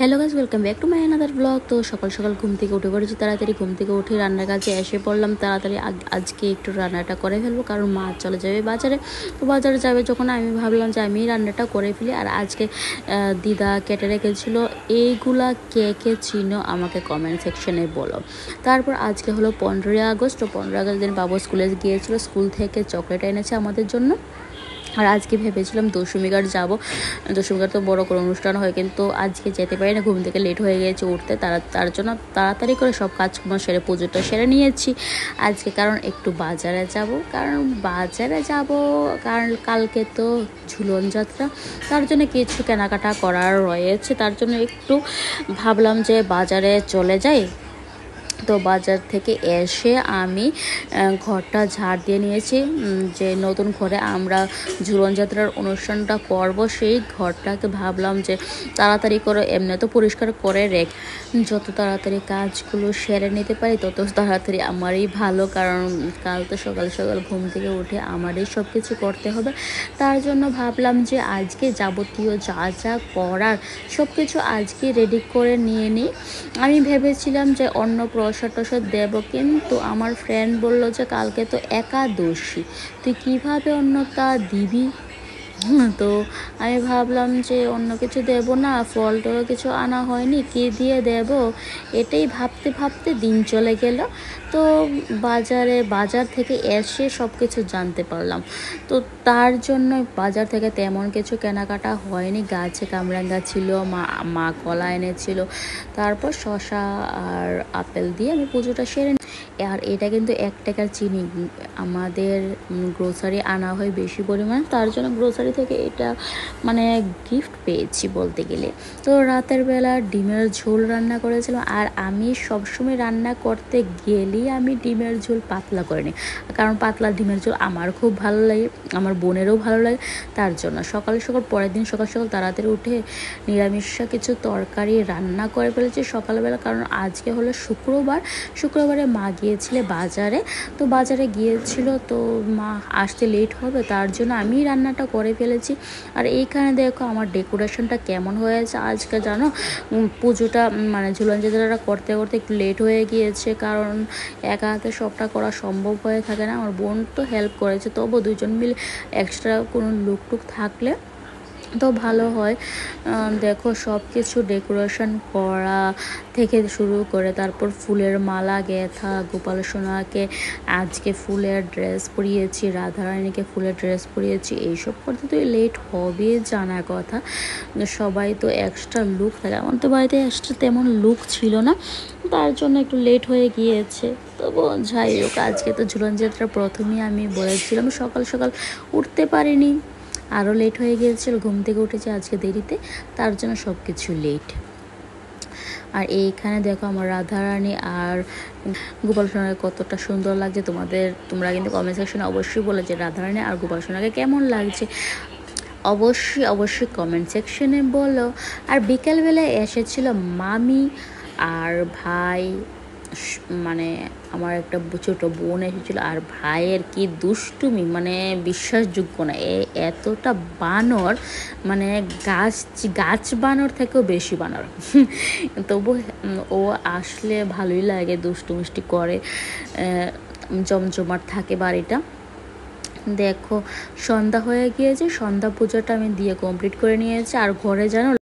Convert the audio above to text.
Hello guys, welcome back to my another blog. তো সকাল সকাল ঘুম থেকে উঠে পড়েছি, তাড়াতাড়ি ঘুম থেকে উঠে রান্নার কাছে এসে পড়লাম। তাড়াতাড়ি আজকে একটু রান্নাটা করে ফেলবো, কারণ মা চলে যাবে বাজারে। তো বাজারে যাবে যখন আমি ভাবলাম যে আমি রান্নাটা করে ফেলি। আর আজকে দিদা কেটে রেখেছিলো। এইগুলা কে কে চিনো আমাকে কমেন্ট সেকশনে বলো। তারপর আজকে হলো 15ই আগস্ট। তো 15 আগস্ট দিন বাবু স্কুলে গিয়েছিলো, স্কুল থেকে চকলেট এনেছে আমাদের জন্য। আর আজকে ভেবেছিলাম দশমীঘাট যাব। দশমীঘাট তো বড় করে অনুষ্ঠান হয়, কিন্তু আজকে যেতে পারি না, ঘুম থেকে লেট হয়ে গেছে উঠতে। তার জন্য তাড়াতাড়ি করে সব কাজকর্ম সেরে পুজোটা সেরে নিয়েছি আজকে, কারণ একটু বাজারে যাব। কারণ কালকে তো ঝুলন যাত্রা, তার জন্য কিছু কেনাকাটা করার রয়েছে। তার জন্য একটু ভাবলাম যে বাজারে চলে যাই। তো বাজার থেকে এসে আমি ঘরটা ঝাড় দিয়ে নিয়েছি। যে নতুন ঘরে আমরা ঝুলন যাত্রার অনুষ্ঠানটা করব, সেই ঘরটাকে ভাবলাম যে তাড়াতাড়ি করে এমনি তো পরিষ্কার করে যত তাড়াতাড়ি কাজগুলো সেরে নিতে পারি তত তাড়াতাড়ি আমারই ভালো, কারণ কাল তো সকাল সকাল ঘুম থেকে উঠে আমারই সব কিছু করতে হবে। তার জন্য ভাবলাম যে আজকে যাবতীয় যা যা করার সব কিছু আজকে রেডি করে নিয়ে নিই। আমি ভেবেছিলাম যে অন্য প্রসাদ টসাদ দেবো, কিন্তু আমার ফ্রেন্ড বললো যে কালকে তো একাদশী, তুই কীভাবে অন্যটা দিবি। তো আমি ভাবলাম যে অন্য কিছু দেব না, ফল টলও কিছু আনা হয়নি, কী দিয়ে দেব, এটাই ভাবতে ভাবতে দিন চলে গেল। তো বাজার থেকে এসে সব কিছু জানতে পারলাম। তো তার জন্য বাজার থেকে তেমন কিছু কেনাকাটা হয়নি। গাছে কামরাঙ্গা ছিল, মা কলা এনেছিল, তারপর শসা আর আপেল দিয়ে আমি পুজোটা সেরে। আর এটা কিন্তু 1 টাকার চিনি, আমাদের গ্রোসারি আনা হয় বেশি পরিমাণ, তার জন্য গ্রোসারি থেকে এটা মানে গিফট পেয়েছি বলতে গেলে। তো রাতের বেলা ডিমের ঝোল রান্না করেছিলাম। আর আমি সবসময় রান্না করতে গেলেই আমি ডিমের ঝোল পাতলা করে নিই, কারণ পাতলা ডিমের ঝোল আমার খুব ভালো লাগে, আমার বোনেরও ভালো লাগে। তার জন্য পরের দিন সকাল সকাল তাড়াতাড়ি উঠে নিরামিষ কিছু তরকারি রান্না করে ফেলেছি সকালবেলা, কারণ আজকে হলো শুক্রবারে মা গিয়েছিলে বাজারে। তো বাজারে গিয়েছিল, তো মা আসতে লেট হবে, তার জন্য আমি রান্নাটা করে ফেলেছি। আর এইখানে দেখো আমার ডেকোরেশনটা কেমন হয়েছে। আজকে জানো পুজোটা মানে ঝুলন যাত্রাটা করতে করতে একটু লেট হয়ে গিয়েছে, কারণ একা হাতে সবটা করা সম্ভব হয়ে থাকে না। আমার বোন তো হেল্প করেছে, তবু দুজন মিলে এক্সট্রা কোনো লুক থাকলে তো ভালো হয়। দেখো সব কিছু ডেকোরেশন করা থেকে শুরু করে, তারপর ফুলের মালা গেঁথা, গোপাল সোনাকে আজকে ফুলের ড্রেস পরিয়েছি, রাধারানীকে ফুলের ড্রেস পরিয়েছি। এইসব করতে তো লেট হবে জানা কথা, সবাই তো এক্সট্রা লুক থাকে। আমার তো বাড়িতে এক্সট্রা তেমন লুক ছিল না, তার জন্য একটু লেট হয়ে গিয়েছে। তবু যাই হোক, আজকে তো ঝুলন যাত্রা প্রথমেই আমি বলেছিলাম সকাল সকাল উঠতে পারিনি, আরও লেট হয়ে গিয়েছিল, ঘুম থেকে উঠেছে আজকে দেরিতে, তার জন্য সব কিছু লেট। আর এইখানে দেখো আমার রাধারানী আর গোপাল সোনাকে কতটা সুন্দর লাগছে। তোমরা কিন্তু কমেন্ট সেকশনে অবশ্যই বলে যে রাধারানী আর গোপাল সোনাকে কেমন লাগছে, অবশ্যই কমেন্ট সেকশনে বলো। আর বিকেলবেলায় এসেছিল মামি আর ভাই, মানে আমার একটা ছোটো বোন এসেছিলো। আর ভাইয়ের কি দুষ্টুমি, মানে বিশ্বাসযোগ্য না। এতটা বানর, মানে গাছ বানর থেকেও বেশি বানর। তবু ও আসলে ভালোই লাগে, দুষ্টু মিষ্টি করে, জমজমাট থাকে বাড়িটা। দেখো সন্ধ্যা হয়ে গিয়েছে, সন্ধ্যা পুজোটা আমি দিয়ে কমপ্লিট করে নিয়েছি। আর ঘরে যেন